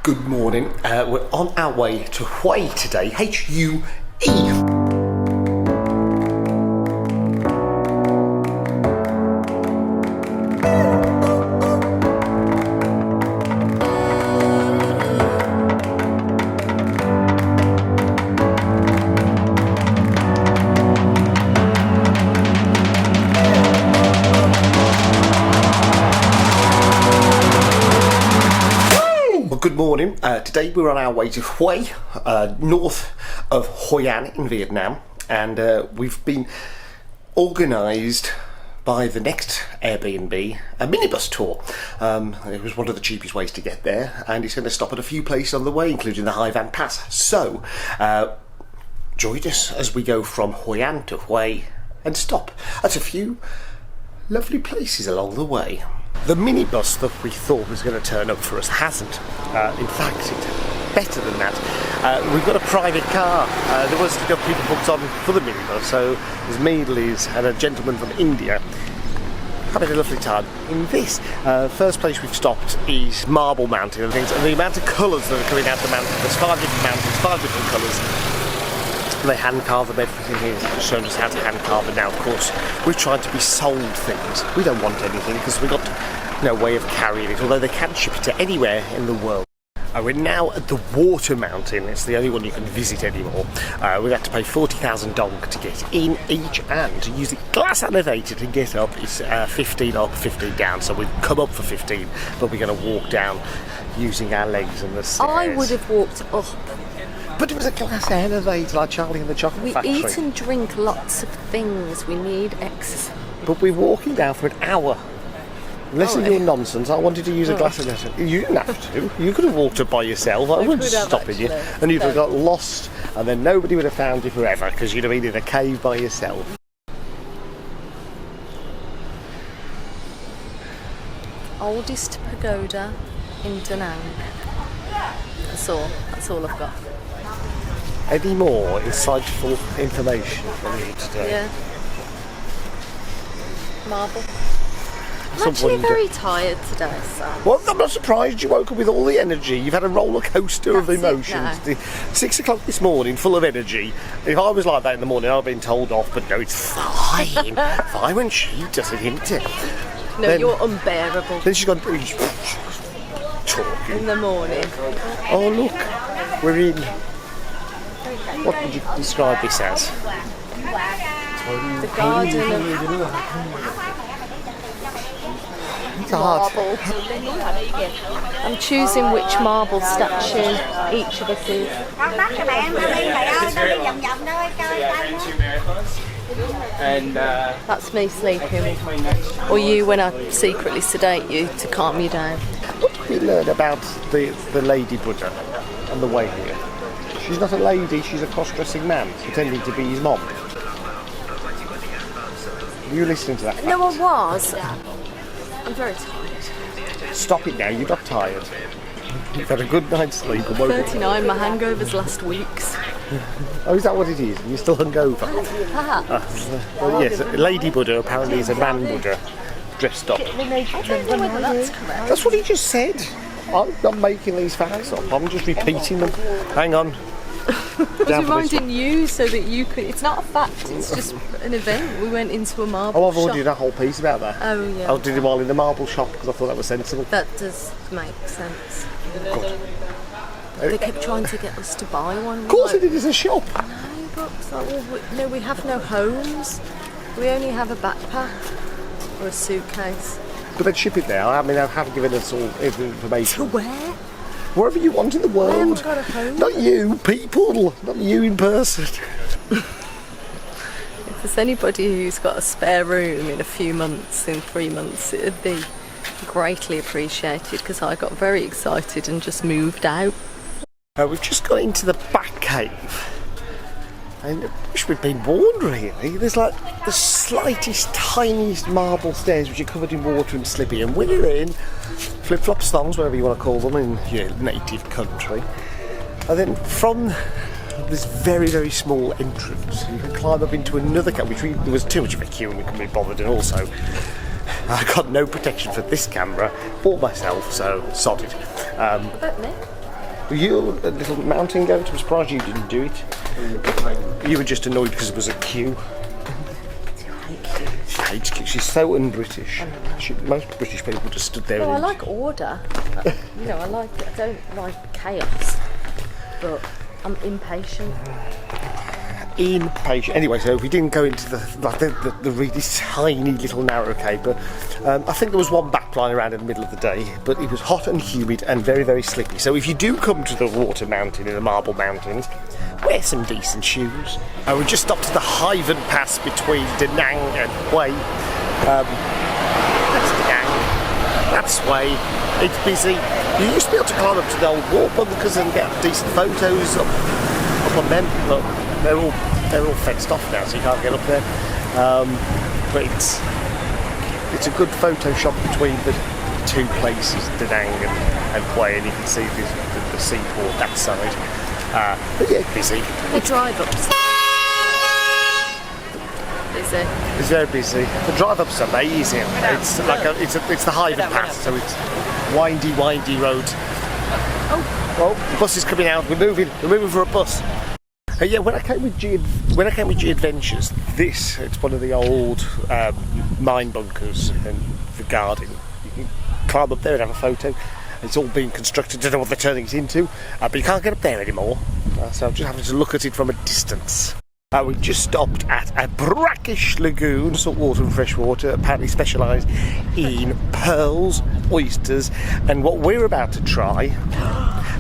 Good morning. We're on our way to Hoi today. H-U-E. Good morning. Today we're on our way to Hoi, north of Hoi An in Vietnam, and we've been organised by the next Airbnb a minibus tour. It was one of the cheapest ways to get there, and it's going to stop at a few places on the way, including the Hoi An Pass. So, join us as we go from Hoi An to Hoi and stop at a few lovely places along the way. The minibus that we thought was going to turn up for us hasn't. In fact, it's better than that. We've got a private car. There was enough people booked on for the minibus, so there's me, Liz, and a gentleman from India having a lovely time in this. First place we've stopped is Marble Mountain and things, and the amount of colours that are coming out the mountain. There's 5 different mountains, 5 different colours. They hand carve them, everything here, showing us how to hand carve it. Now, of course, we're trying to be sold things. We don't want anything because we've got no way of carrying it, although they can ship it to anywhere in the world. We're now at the Water Mountain. It's the only one you can visit anymore. We had to pay 40,000 dong to get in each, and to use the glass elevator to get up is 15 up, 15 down. So we've come up for 15, but we're going to walk down using our legs and the stairs. I would have walked up. But it was a glass elevator like Charlie and the Chocolate Factory. We eat and drink lots of things. We need exercise. But we're walking down for an hour. Listen to your nonsense. I wanted to use a glass elevator. You didn't have to. You could have walked up by yourself. I wouldn't stop you. And you'd have got lost, and then nobody would have found you forever because you'd have been in a cave by yourself. Oldest pagoda in Da Nang. That's all I've got. Any more insightful information from you today? Yeah. Marble. I'm actually very tired today, so. Well, I'm not surprised you woke up with all the energy. You've had a roller coaster of emotions. 6 o'clock this morning, full of energy. If I was like that in the morning, I'd have been told off, but no, it's fine. Fine when she does it, isn't it? No, then, you're unbearable. Then she's gone talking. In the morning. Oh, look. We're in. What would you describe this as? The garden of marble. I'm choosing which marble statue each of us is. And that's me sleeping. Or you when I secretly sedate you to calm you down. What did we learn about the Lady Buddha on the way here? She's not a lady, she's a cross-dressing man pretending to be his mom. Were you listening to that fact? No, I was. I'm very tired. Stop it now, you're not tired. You've had a good night's sleep. 39, my hangover's last week's. Oh, is that what it is? You're still hungover? Perhaps. Well, yes, Lady Buddha apparently is a man Buddha dressed up. I don't know whether that's correct. That's what he just said. I'm not making these facts up, I'm just repeating them. Hang on. I was reminding you so that you could. It's not a fact, it's just an event. We went into a marble shop. I've already did a whole piece about that. Oh, yeah. I did them all in the marble shop because I thought that was sensible. That does make sense. Good. They kept trying to get us to buy one. Of course it is a shop. No, but it's like, well, we have no homes. We only have a backpack or a suitcase. But they'd ship it there. I mean, they have given us all information. To where? Wherever you want in the world. I haven't got a home. Not you, people. Not you in person. If there's anybody who's got a spare room in a few months, in 3 months, it'd be greatly appreciated because I got very excited and just moved out. We've just got into the back cave. And I wish we'd been warned, really. There's like the slightest, tiniest marble stairs which are covered in water and slippy, and we're in flip-flop thongs, whatever you want to call them, in your native country. And then from this very, very small entrance, you can climb up into another cave, which there was too much of a queue and we couldn't be bothered, and also I got no protection for this camera or myself, so sodded. About me? Were you a little mountain goat? I'm surprised you didn't do it. You were just annoyed because it was a queue. She hates queues. She's so un-British. Most British people just stood there. I like order. I don't like chaos. But I'm impatient. Anyway, so we didn't go into the really tiny little narrow cave, but I think there was one backline around in the middle of the day, but it was hot and humid and very, very slippy. So if you do come to the water mountain in the Marble Mountains, wear some decent shoes. We just stopped at the Hyven Pass between Da Nang and Hoi. That's Da Nang. That's Hoi. It's busy. You used to be able to climb up to the old war bunkers and get decent photos up on them, but they're all fenced off now, so you can't get up there. But it's a good Photoshop between the two places, Da Nang and Hoi, and you can see the seaport that side. But yeah, busy. The drive-ups. Busy. It's very busy. The drive-up's amazing. It's like it's the Hyven Pass, so it's windy roads. Oh, the bus is coming out. We're moving for a bus. Yeah, when I came with G Adventures, it's one of the old mine bunkers and the garden. You can climb up there and have a photo. It's all being constructed. Don't know what they're turning it into, but you can't get up there anymore. So I'm just having to look at it from a distance. We just stopped at a brackish lagoon, saltwater and freshwater, apparently specialised in pearls, oysters, and what we're about to try,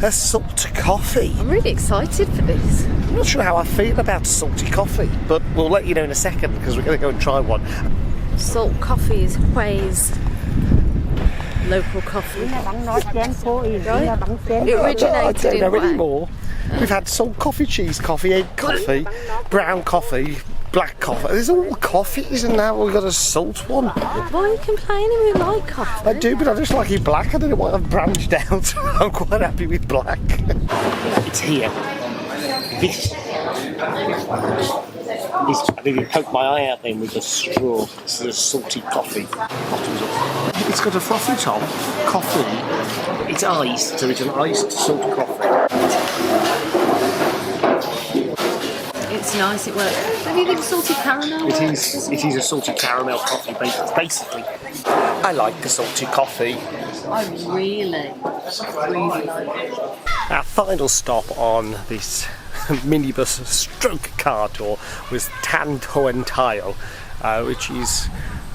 a salt coffee. I'm really excited for this. I'm not sure how I feel about salty coffee, but we'll let you know in a second because we're going to go and try one. Salt coffee is Hui's local coffee. It originated in Hoi. Anymore. We've had salt coffee, cheese coffee, egg coffee, brown coffee, black coffee. There's all coffees, and now we've got a salt one. Why are you complaining? We like coffee. I do, but I just like it black. I don't know why I've branched out. I'm quite happy with black. It's here. This. I didn't poke my eye out then with a straw. This is a salty coffee. It's got a frothy top, coffee. It's iced, so it's an iced salt coffee. It's nice, it works. Have you got salty caramel? It is a salty caramel coffee, basically. I like the salty coffee. I really like it. Our final stop on this minibus stroke car tour was Tan Toan Tile, which is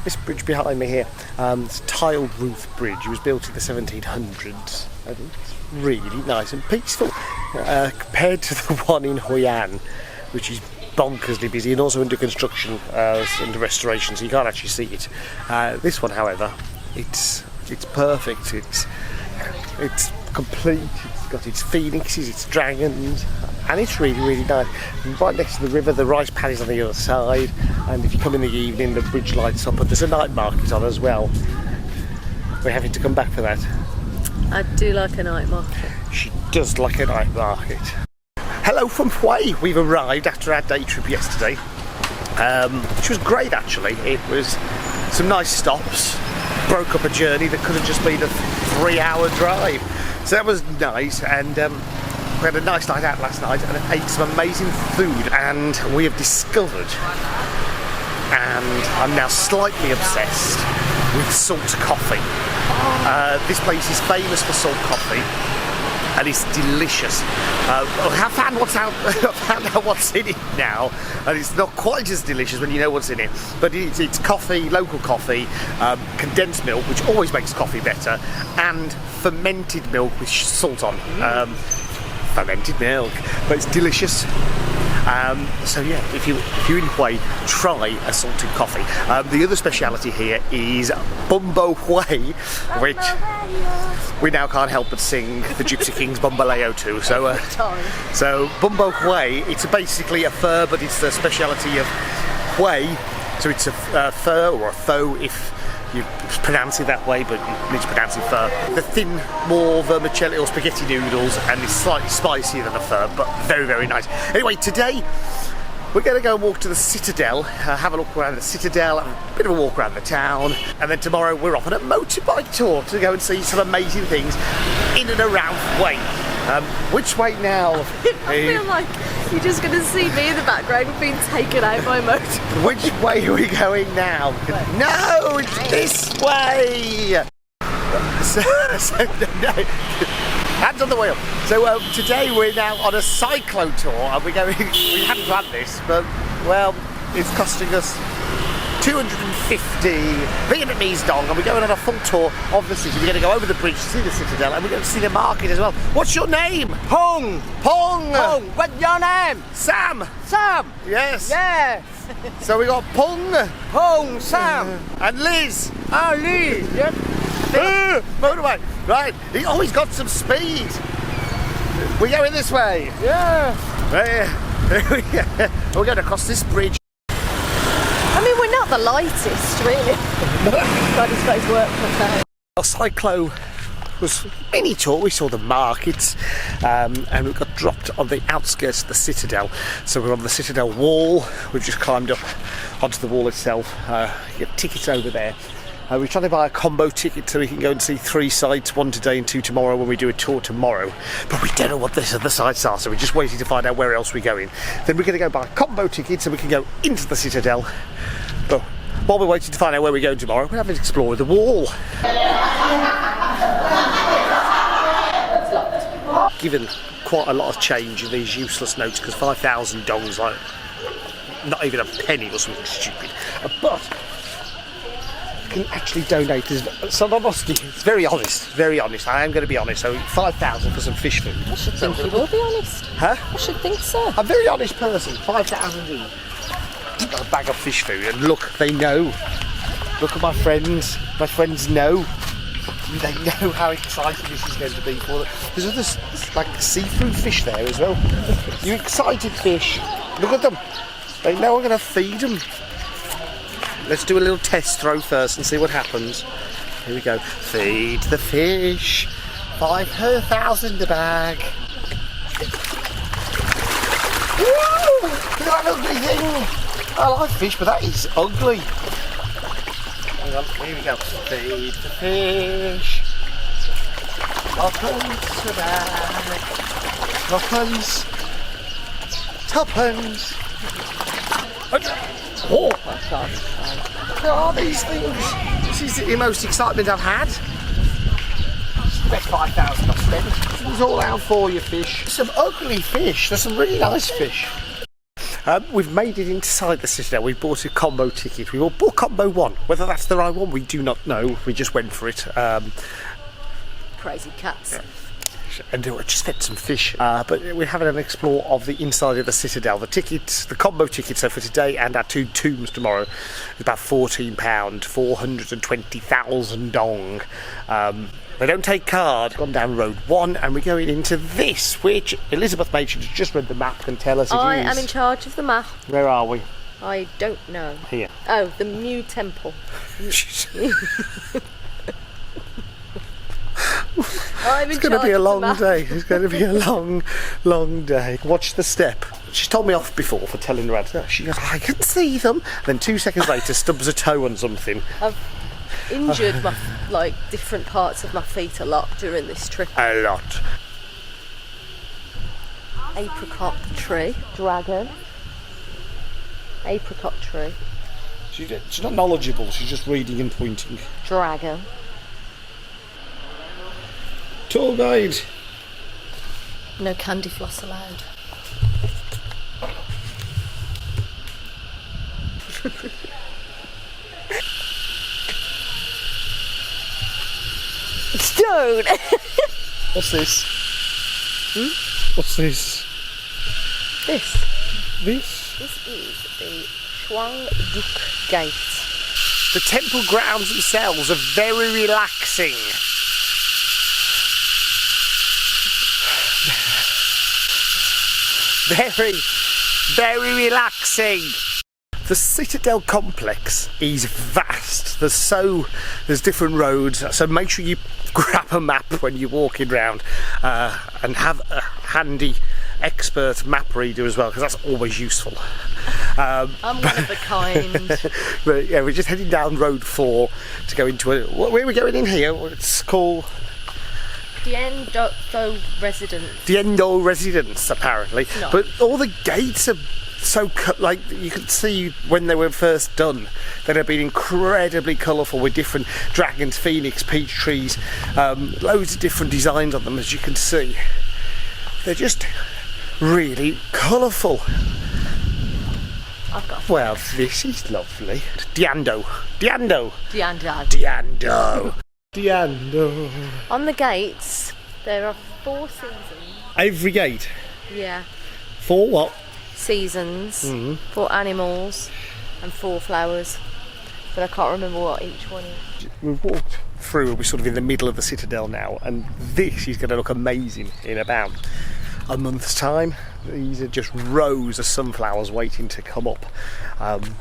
this bridge behind me here. It's a tiled roof bridge. It was built in the 1700s. And it's really nice and peaceful compared to the one in Hoi An, which is bonkersly busy and also under construction, under restoration, so you can't actually see it. This one, however, it's perfect. It's complete. It's got its phoenixes, its dragons, and it's really, really nice. Right next to the river, the rice paddy's on the other side, and if you come in the evening, the bridge lights up, and there's a night market on as well. We're having to come back for that. I do like a night market. She does like a night market. Hello from Hoi. We've arrived after our day trip yesterday, which was great actually. It was some nice stops, broke up a journey that could have just been a 3-hour drive. So that was nice, and we had a nice night out last night and ate some amazing food, and we have discovered, and I'm now slightly obsessed with salt coffee. This place is famous for salt coffee, and it's delicious. I found out what's in it now, and it's not quite as delicious when you know what's in it. But it's coffee, local coffee, condensed milk, which always makes coffee better, and fermented milk with salt on. Fermented milk, but it's delicious. So yeah, if you're in Hoi, try a salted coffee. The other speciality here is Bumbo Hoi, which we now can't help but sing the Gypsy Kings Bumbaleo to. So Bumbo Hoi, it's basically a pho, but it's the speciality of Hoi. So it's a pho or a pho if you pronounce it that way, but you need to pronounce it pho. The thin, more vermicelli or spaghetti noodles, and it's slightly spicier than a pho, but very, very nice. Anyway, today we're going to go and walk to the Citadel, have a look around the Citadel, have a bit of a walk around the town, and then tomorrow we're off on a motorbike tour to go and see some amazing things in and around Hoi. Which way now? I feel like you're just going to see me in the background being taken out by a motor. Which way are we going now? No, it's this way. No. Hands on the wheel. So today we're now on a cyclo tour, and we hadn't planned this, but well, it's costing us 250 Vietnamese dong, and we're going on a full tour of the city. We're going to go over the bridge to see the Citadel, and we're going to see the market as well. What's your name? Pong. Pong. Pong. What's your name? Sam. Sam. Yes. Yeah. So we got Pong. Pong. Sam. And Liz. Oh, Lee. Yep. Motorway. Right. He always got some speed. We're going this way. Yeah. We're going across this bridge. I mean, we're not the lightest, really. Got his face work for Our cyclo was mini tour. We saw the markets, and we got dropped on the outskirts of the Citadel. So we're on the Citadel wall. We've just climbed up onto the wall itself. Get tickets over there. We're trying to buy a combo ticket so we can go and see 3 sites, 1 today and 2 tomorrow when we do a tour tomorrow. But we don't know what the other sites are, so we're just waiting to find out where else we're going. Then we're going to go buy a combo ticket so we can go into the Citadel. But while we're waiting to find out where we're going tomorrow, we're having to explore the wall. Given quite a lot of change in these useless notes, because 5,000 dong's like not even a penny or something stupid. But can actually donate. So honesty, it's very honest. I am going to be honest. So 5,000 for some fish food. I should think you will be honest. Huh? I should think so. I'm a very honest person. 5,000 each. Got a bag of fish food, and look, they know. Look at my friends. My friends know. They know how exciting this is going to be for them. There's other like seafood fish there as well. You excited fish? Look at them. They know I'm going to feed them. Let's do a little test throw first and see what happens. Here we go. Feed the fish. 5,000 a bag. Woo! Look at that ugly thing. I like fish, but that is ugly. Hang on, here we go. Feed the fish. Tuppence a bag. Tuppence. Oh my God. What are these things? This is the most excitement I've had. Bet 5,000 I've spent. It was all out for you, fish. Some ugly fish. There's some really nice fish. We've made it inside the Citadel. We bought a combo ticket. We bought combo 1. Whether that's the right one, we do not know. We just went for it. Crazy cats. Yeah. And just fed some fish. But we're having an explore of the inside of the Citadel. The tickets, the combo tickets, so for today and our 2 tombs tomorrow, is about £14, 420,000 dong. They don't take card. Gone down road 1, and we're going into this, which Elizabeth made sure to just read the map and tell us it is. I am in charge of the map. Where are we? I don't know. Here. Oh, the Mew Temple. It's going to be a long day. It's going to be a long, long day. Watch the step. She's told me off before for telling her. She goes, I can see them. Then 2 seconds later, stubs a toe on something. I've injured my different parts of my feet a lot during this trip. A lot. Apricot tree, dragon. Apricot tree, She's not knowledgeable. She's just reading and pointing. dragon. Tour guide. No candy floss allowed. Stone. What's this? What's this? This This? is the Shuang Duk Gate. The temple grounds themselves are very relaxing. Very, very relaxing. The Citadel complex is vast. There's different roads, so make sure you grab a map when you're walking around and have a handy expert map reader as well, because that's always useful. I'm one of the kind. But yeah, we're just heading down road 4 to go into where are we going in here? It's called Diendo residence. Diendo residence, apparently. No. But all the gates are so like you could see when they were first done that have been incredibly colourful with different dragons, phoenix, peach trees, loads of different designs on them, as you can see. They're just really colourful. I've got Well, this is lovely. Diendo. Diendo. On the gates, there are 4 seasons. Every gate. Yeah. 4 what? Seasons, 4 animals, and 4 flowers. But I can't remember what each one is. We've walked through, we're sort of in the middle of the Citadel now, and this is going to look amazing in about a month's time. These are just rows of sunflowers waiting to come up, and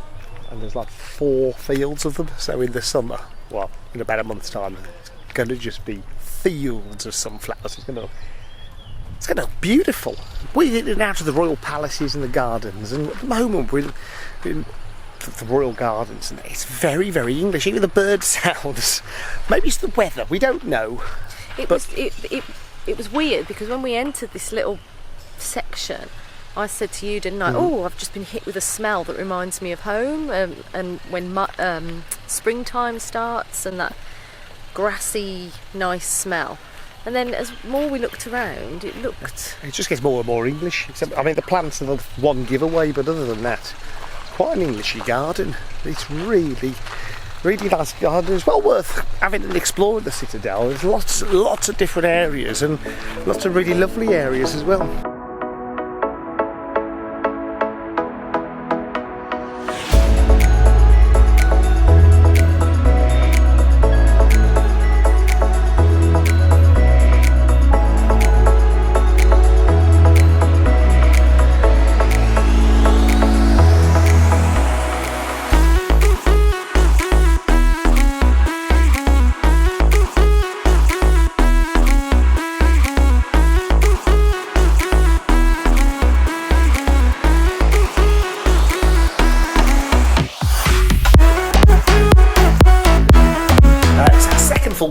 there's like 4 fields of them, so in the summer, well, in about a month's time, it's going to just be fields of sunflowers. It's going to look beautiful. We're in and out of the royal palaces and the gardens, and at the moment we're in the royal gardens, and it's very, very English. Even the bird sounds. Maybe it's the weather. We don't know. It was weird because when we entered this little section, I said to you, didn't I? Oh, I've just been hit with a smell that reminds me of home, and when springtime starts and that grassy, nice smell. And then as more we looked around, it just gets more and more English. Except, I mean, the plants are the one giveaway, but other than that, quite an Englishy garden. It's really, really nice garden. It's well worth having and exploring the Citadel. There's lots of different areas and lots of really lovely areas as well.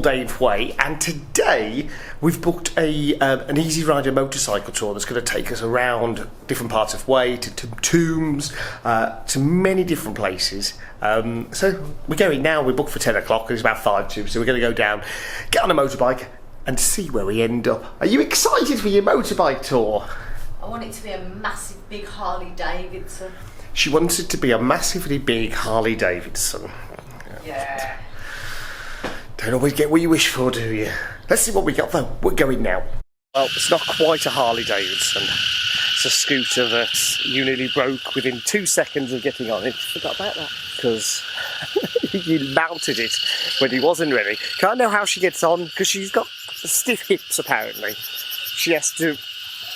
Day of Hoi, and today we've booked an easy rider motorcycle tour that's going to take us around different parts of Hoi, to tombs, to many different places. So we're going now. We're booked for 10 o'clock. It's about 5 to, so we're going to go down, get on a motorbike, and see where we end up. Are you excited for your motorbike tour? I want it to be a massive, big Harley Davidson. She wants it to be a massively big Harley Davidson. Yeah. Don't always get what you wish for, do you? Let's see what we got though. We're going now. Well, it's not quite a Harley Davidson. It's a scooter that you nearly broke within 2 seconds of getting on it. Forgot about that. Because you mounted it when he wasn't ready. Can't know how she gets on, because she's got stiff hips apparently. She has to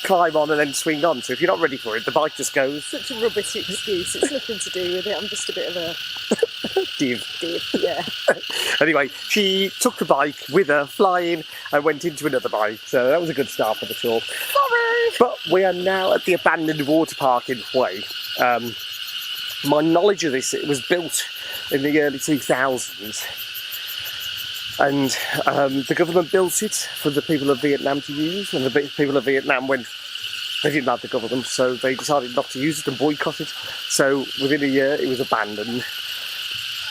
climb on and then swing on, so if you're not ready for it, the bike just goes. Such a rubbish excuse. It's nothing to do with it. I'm just a bit of a div, yeah. Anyway, she took the bike with her flying and went into another bike, so that was a good start for the tour. Sorry! But we are now at the abandoned water park in Hoi. My knowledge of this, it was built in the early 2000s, and the government built it for the people of Vietnam to use, and the people of Vietnam went, they didn't like the government, so they decided not to use it and boycott it. So within a year it was abandoned.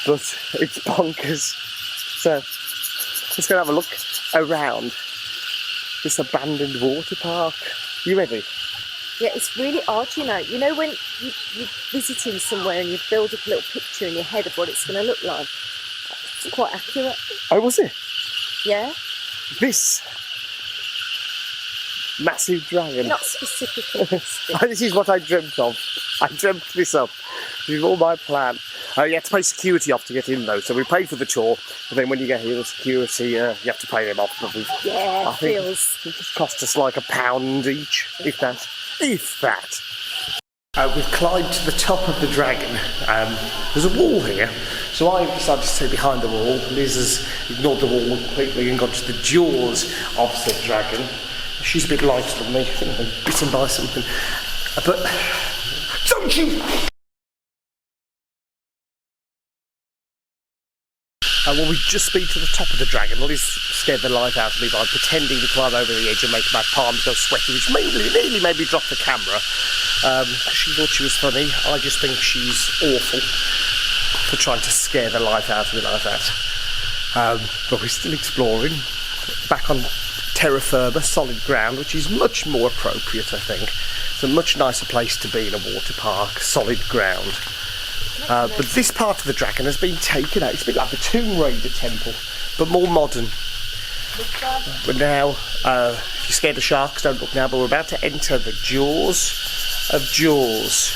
But it's bonkers. So let's go have a look around this abandoned water park. You ready? Yeah, it's really odd, you know. You know when you're visiting somewhere and you build up a little picture in your head of what it's going to look like? It's quite accurate. Oh, was it? Yeah. This massive dragon. Not specifically this. This is what I dreamt of. I dreamt this up. This is all my plan. You have to pay security off to get in though, so we paid for the tour, but then when you get here, the security, you have to pay them off. Yeah, I think feels. it just cost us like £1 each, if that. If that. We've climbed to the top of the dragon. There's a wall here, so I decided to stay behind the wall. Liz has ignored the wall completely and gone to the jaws of the dragon. She's a bit lighter than me, I think I've been bitten by something. But don't you! Well, we just been to the top of the dragon. Liz scared the life out of me by pretending to climb over the edge and make my palms go sweaty, which nearly made me drop the camera. She thought she was funny. I just think she's awful for trying to scare the life out of me like that. But we're still exploring. Back on terra firma, solid ground, which is much more appropriate, I think. It's a much nicer place to be in a water park, solid ground. But this part of the dragon has been taken out. It's a bit like the Tomb Raider temple, but more modern. But now, if you're scared of sharks, don't look now, but we're about to enter the jaws of Jaws.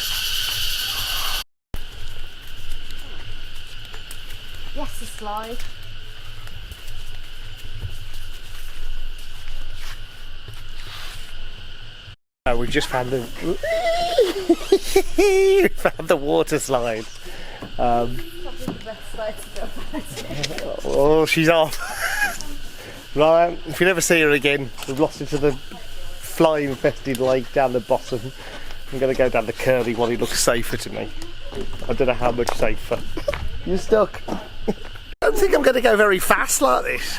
Yes, the slide. We just found the we found the water slide. Probably the best slide to go. Oh, she's off. Right, if you never see her again, we've lost her to the fly-infested lake down the bottom. I'm going to go down the curvy one. It looks safer to me. I don't know how much safer. You're stuck. I don't think I'm going to go very fast like this.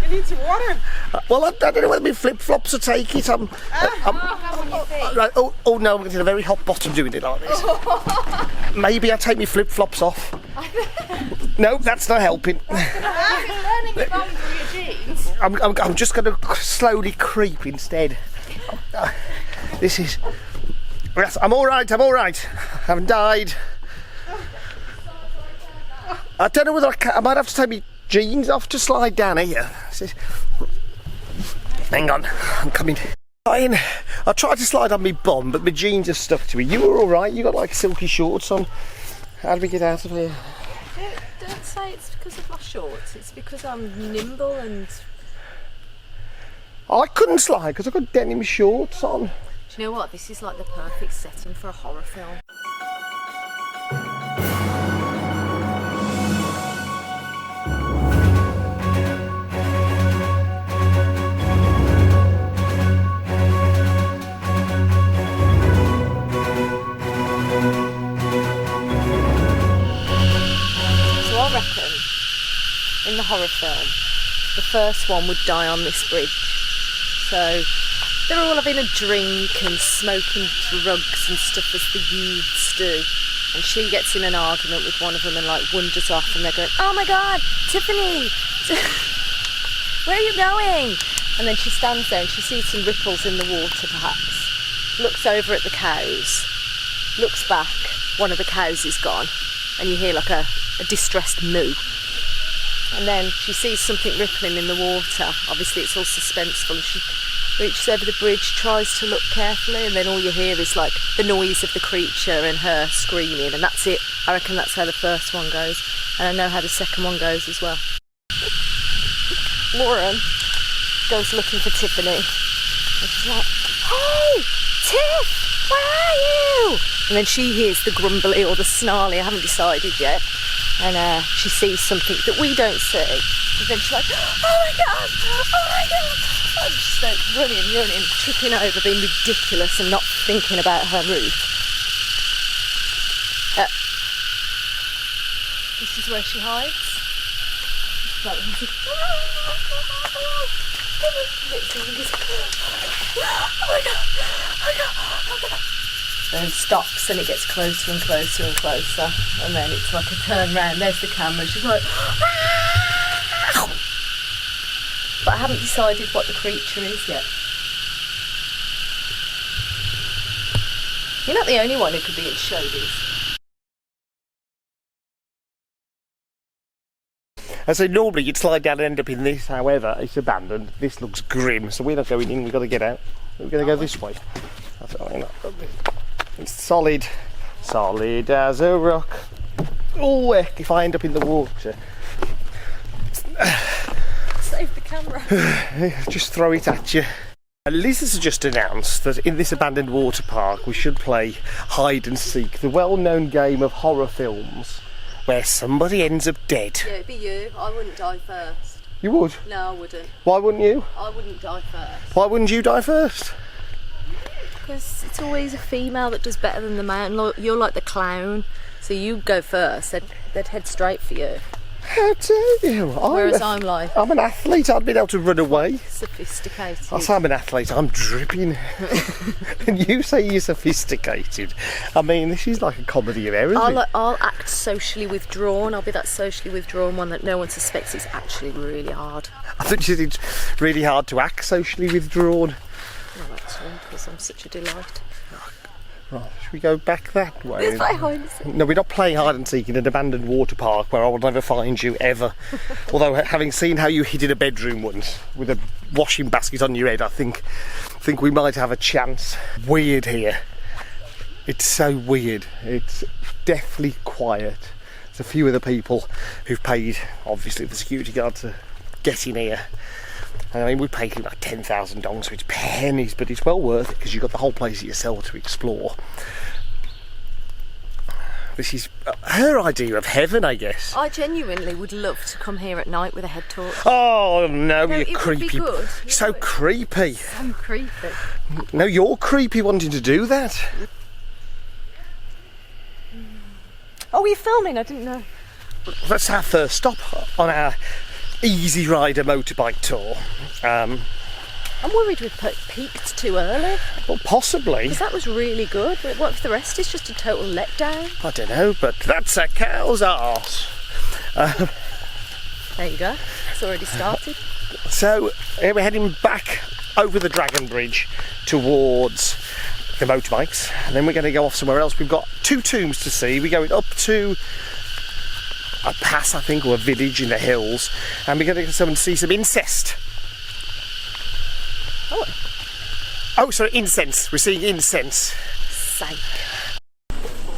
You need to water. Well, I don't know whether my flip-flops will take it. Right, oh no, I'm going to a very hot bottom doing it like this. Maybe I'll take my flip-flops off. No, that's not helping. I'm just going to slowly creep instead. This is... Yes, I'm all right. I haven't died. I don't know whether I might have to take my jeans off to slide down here. Hang on, I'm coming. I tried to slide on my bum, but my jeans are stuck to me. You were all right. You got like silky shorts on. How do we get out of here? Don't say it's because of my shorts. It's because I'm nimble and... I couldn't slide because I've got denim shorts on. Do you know what? This is like the perfect setting for a horror film. In the horror film, the first one would die on this bridge. So they're all having a drink and smoking drugs and stuff as the youths do. And she gets in an argument with one of them and like wanders off, and they're going, "Oh my God, Tiffany, where are you going?" And then she stands there and she sees some ripples in the water perhaps, looks over at the cows, looks back, one of the cows is gone, and you hear like a distressed moo. And then she sees something rippling in the water. Obviously it's all suspenseful. She reaches over the bridge, tries to look carefully, and then all you hear is like the noise of the creature and her screaming, and that's it. I reckon that's how the first one goes, and I know how the second one goes as well. Lauren goes looking for Tiffany, and she's like, "Hey, Tiff, where are you?" And then she hears the grumbly or the snarly, I haven't decided yet. And she sees something that we don't see. And then she's like, "Oh my God, oh my God." And she starts running, tripping over, being ridiculous and not thinking about her route. This is where she hides. She's like, "Oh my God, oh my God, oh my God." And stops, and it gets closer and closer and closer, and then it's like a turn round. There's the camera. She's like, "Ah!" But I haven't decided what the creature is yet. You're not the only one who could be in showbiz. I say normally you'd slide down and end up in this, however, it's abandoned. This looks grim, so we're not going in. We've got to get out. We're going to go this way. It's solid as a rock. Oh, heck, if I end up in the water. Save the camera. Just throw it at you. Liz has just announced that in this abandoned water park we should play hide and seek, the well-known game of horror films where somebody ends up dead. Yeah, it'd be you. I wouldn't die first. You would? No, I wouldn't. Why wouldn't you? I wouldn't die first. Why wouldn't you die first? Because it's always a female that does better than the man. You're like the clown, so you go first. They'd head straight for you. How dare you? Whereas I'm like I'm an athlete. I'd been able to run away. sophisticated. I say I'm an athlete. I'm dripping. And you say you're sophisticated. I mean, this is like a comedy of errors. I'll act socially withdrawn. I'll be that socially withdrawn one that no one suspects is actually really hard. I thought you said it's really hard to act socially withdrawn. Well, actually, because I'm such a delight. Right, should we go back that way? Let's play hide and seek. No, we're not playing hide and seek in an abandoned water park where I will never find you ever. Although, having seen how you hid in a bedroom once with a washing basket on your head, I think we might have a chance. Weird here. It's so weird. It's deathly quiet. There's a few other people who've paid, obviously, the security guard to get in here. I mean, we paid like $10,000, so it's pennies, but it's well worth it because you've got the whole place yourself to explore. This is her idea of heaven, I guess. I genuinely would love to come here at night with a head torch. Oh no, you're it creepy. Would be good. You're so creepy. So creepy. No, you're creepy wanting to do that. Oh, you're filming? I didn't know. That's our first stop on our Easy Rider motorbike tour. I'm worried we peaked too early. Well, possibly. Because that was really good. What if the rest is just a total letdown? I don't know, but that's a cow's arse. There you go. It's already started. So here we're heading back over the Dragon Bridge towards the motorbikes, and then we're going to go off somewhere else. We've got 2 tombs to see. We're going up to a pass, I think, or a village in the hills, and we're going to see some incest. Oh, sorry, incense. We're seeing incense. Sake.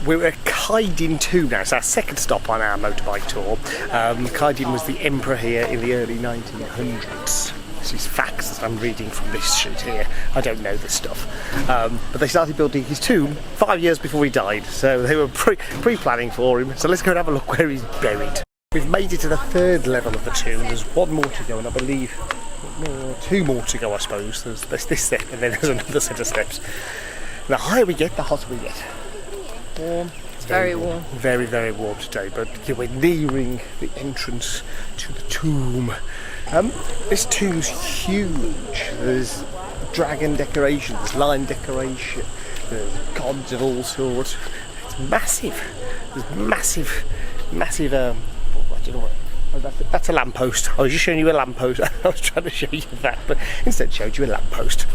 We're at Kaidin tomb now. It's our second stop on our motorbike tour. Kaidin was the emperor here in the early 1900s. This is facts that I'm reading from this sheet here. I don't know the stuff. But they started building his tomb 5 years before he died, so they were pre-planning for him. So let's go and have a look where he's buried. We've made it to the 3rd level of the tomb. There's 1 more to go, and I believe 2 more to go, I suppose. There's this step, and then there's another set of steps. The higher we get, the hotter we get. Warm. It's very warm. Very, very warm today, but we're nearing the entrance to the tomb. This tomb's huge. There's dragon decoration, there's lion decoration, there's gods of all sorts. It's massive. There's massive, I don't know what. That's a lamppost. I was just showing you a lamppost. I was trying to show you that, but instead showed you a lamppost.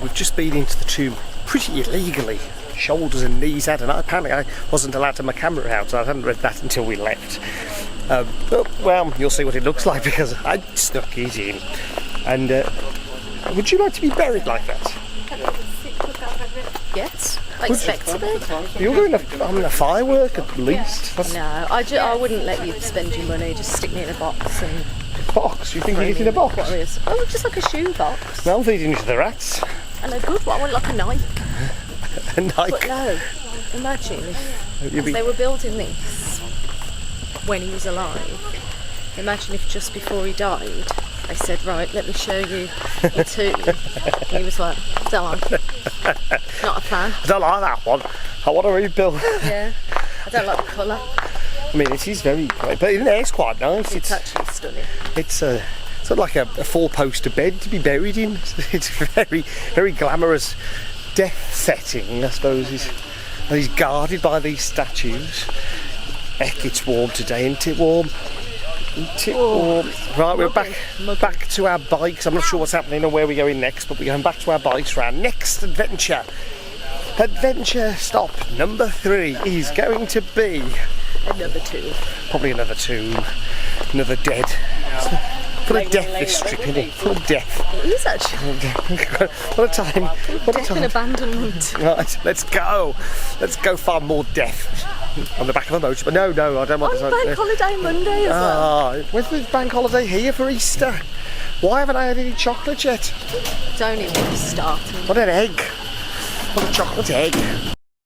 We've just been into the tomb pretty illegally. Shoulders and knees out, and apparently I wasn't allowed to have my camera out, so I hadn't read that until we left. But, well, you'll see what it looks like because I snuck it in. And would you like to be buried like that? Yes, I expect to be. You're going to a firework at least. That's No, I wouldn't let you spend your money. Just stick me in a box and. a box. You think you get in a box? Oh, just like a shoe box. No, I'm feeding into the rats. And a good one. I want like a Nike. A Nike. But no, imagine if they were building this when he was alive. Imagine if just before he died, they said, right, let me show you the tomb. And he was like, don't like it. Not a fan. I don't like that one. I want to rebuild. Yeah, I don't like the colour. I mean, it is very great, but in there it's quite nice. It's actually stunning. It's sort of like a 4-poster bed to be buried in. It's very, very glamorous death setting, I suppose. He's guarded by these statues. Heck, it's warm today, isn't it warm? Right, we're back to our bikes. I'm not sure what's happening or where we're going next, but we're going back to our bikes for our next adventure. Adventure stop number 3 is going to be Another tomb. probably another tomb, another dead. Full of death, this strip, isn't it? Full of death. It is actually. What a time. What a Death and time. abandonment. Right, let's go. Let's go find more death on the back of a motor. But no, I don't want On bank holiday Monday as well. Where's the bank holiday here for Easter? Why haven't I had any chocolate yet? Don't even start. What an egg. What a chocolate egg.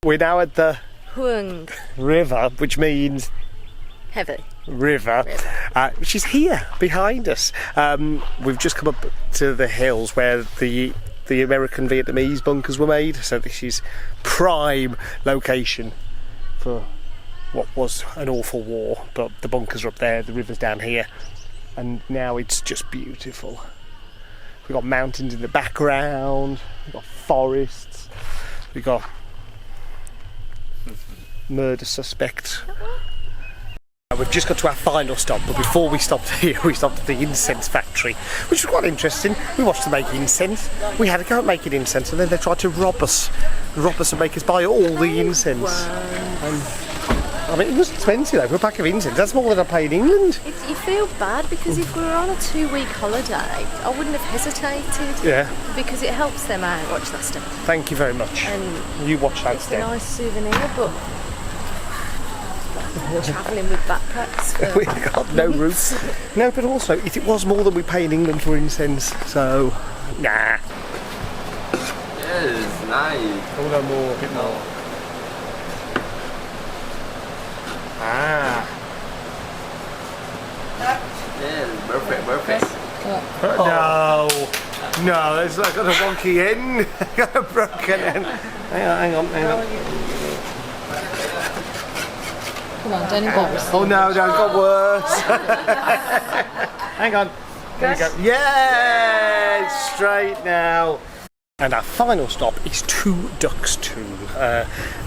We're now at the Huang. river, which means Heavy. river. Which is here behind us. We've just come up to the hills where the American Vietnamese bunkers were made, so this is prime location for what was an awful war, but the bunkers are up there, the river's down here, and now it's just beautiful. We've got mountains in the background, we've got forests, we've got murder suspects. We've just got to our final stop, but before we stopped here, we stopped at the incense factory, which was quite interesting. We watched them make incense. We had to go and make incense, and then they tried to rob us and make us buy all the incense. I mean, it was expensive though for a pack of incense. That's more than I pay in England. You feel bad because if we were on a 2-week holiday, I wouldn't have hesitated. Yeah. Because it helps them out. Watch that stuff. Thank you very much. And you watch that it's step. a nice souvenir, but travelling with backpacks. We got no roof. No, but also it was more than we pay in England for incense. So, nah. Yes, nice. Hold on more, a bit more. Ah. Yes, perfect. No, it's like got a wonky end, got a broken end. Hang on. Come on, don't embarrass Oh no, it got worse. Hang on. There we go. Yeah, it's straight now. And our final stop is Two Ducks Tomb.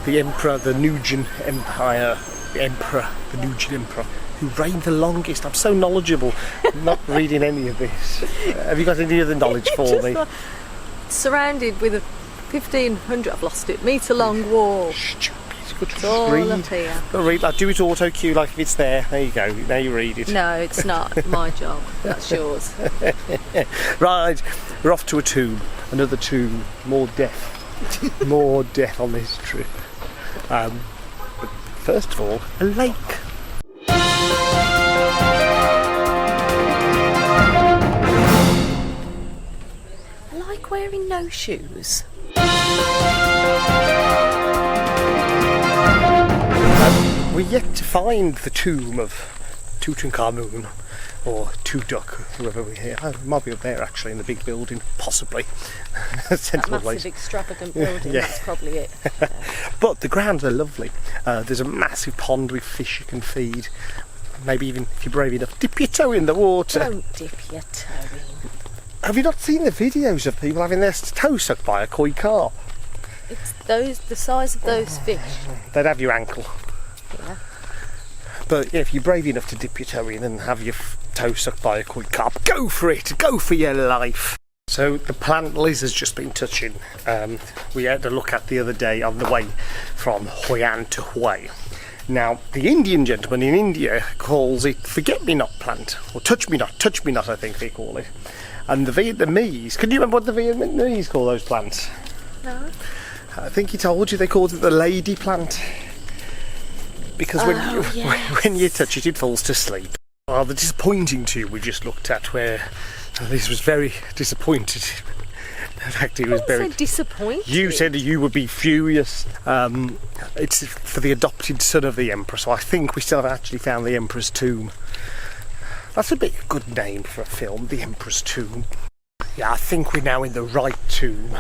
The Emperor, the Nubian Empire. The Emperor, the Nubian Emperor, who reigned the longest. I'm so knowledgeable. I'm not reading any of this. Have you got any other knowledge for me? Surrounded with a 1,500, I've lost it, metre long wall. Stupid. Good It's to all read. up here. Got to read. Like, do it auto cue like if it's there. There you go. Now you read it. No, it's not my job. That's yours. Right, we're off to a tomb. Another tomb. More death. More death on this trip. But first of all, a lake. I like wearing no shoes. We're yet to find the tomb of Tutankhamun, or Two Duck, whoever we hear. Oh, it might be up there actually in the big building, possibly. That massive extravagant building, Yeah. That's probably it. But the grounds are lovely. There's a massive pond with fish you can feed. Maybe even, if you're brave enough, dip your toe in the water. Don't dip your toe in. Have you not seen the videos of people having their toe sucked by a koi carp? It's the size of those fish. They'd have your ankle. Yeah. But yeah, if you're brave enough to dip your toe in and have your toe sucked by a koi carp, go for it, go for your life. So the plant Liz has just been touching, we had a look at the other day on the way from Hoi An to Hue. Now, the Indian gentleman in India calls it forget-me-not plant, or touch-me-not, I think they call it. And the Vietnamese, can you remember what the Vietnamese call those plants? No. I think he told you they called it the lady plant. Because when you touch it, it falls to sleep. Well, the disappointing tube we just looked at, where Liz was very disappointed. In fact, he was very disappointed. You said you would be furious. It's for the adopted son of the Emperor, so I think we still haven't actually found the Emperor's tomb. That's a bit of a good name for a film, The Emperor's Tomb. Yeah, I think we're now in the right tomb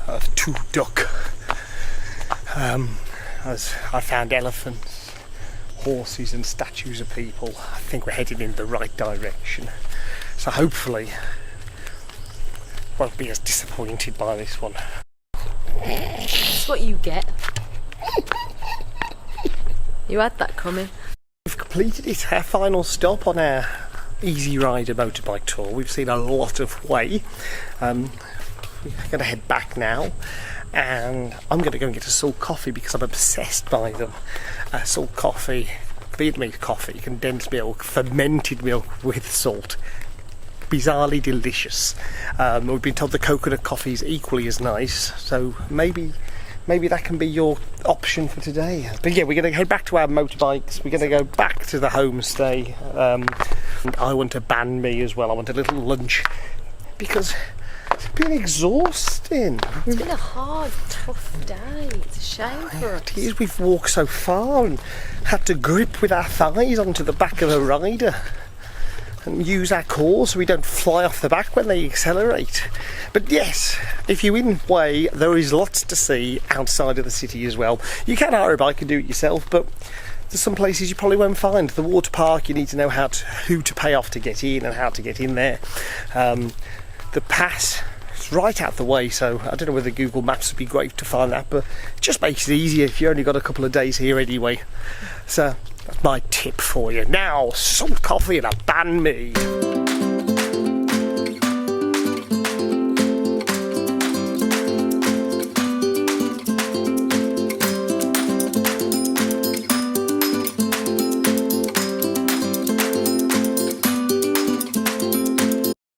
of Two Duck. As I found elephants, horses and statues of people. I think we're heading in the right direction. So hopefully won't be as disappointed by this one. That's what you get. You had that coming. We've completed it, our final stop on our Easy Rider motorbike tour. We've seen a lot of way. We're going to head back now, and I'm going to go and get a salt coffee because I'm obsessed by them. Salt coffee, Vietnamese coffee, condensed milk, fermented milk with salt. Bizarrely delicious. We've been told the coconut coffee is equally as nice, so maybe that can be your option for today. But yeah, we're going to head back to our motorbikes. We're going to go back to the homestay. I want a banh mi as well. I want a little lunch because it's been exhausting. It's been a hard, tough day. It's a shame for us. It is. We've walked so far and had to grip with our thighs onto the back of the rider and use our core so we don't fly off the back when they accelerate. But yes, if you're in Hue, there is lots to see outside of the city as well. You can hire a bike and do it yourself, but there's some places you probably won't find. The water park, you need to know who to pay off to get in and how to get in there. The pass is right out the way, so I don't know whether Google Maps would be great to find that, but it just makes it easier if you only got a couple of days here anyway. So that's my tip for you. Now, salt coffee and a banh mi.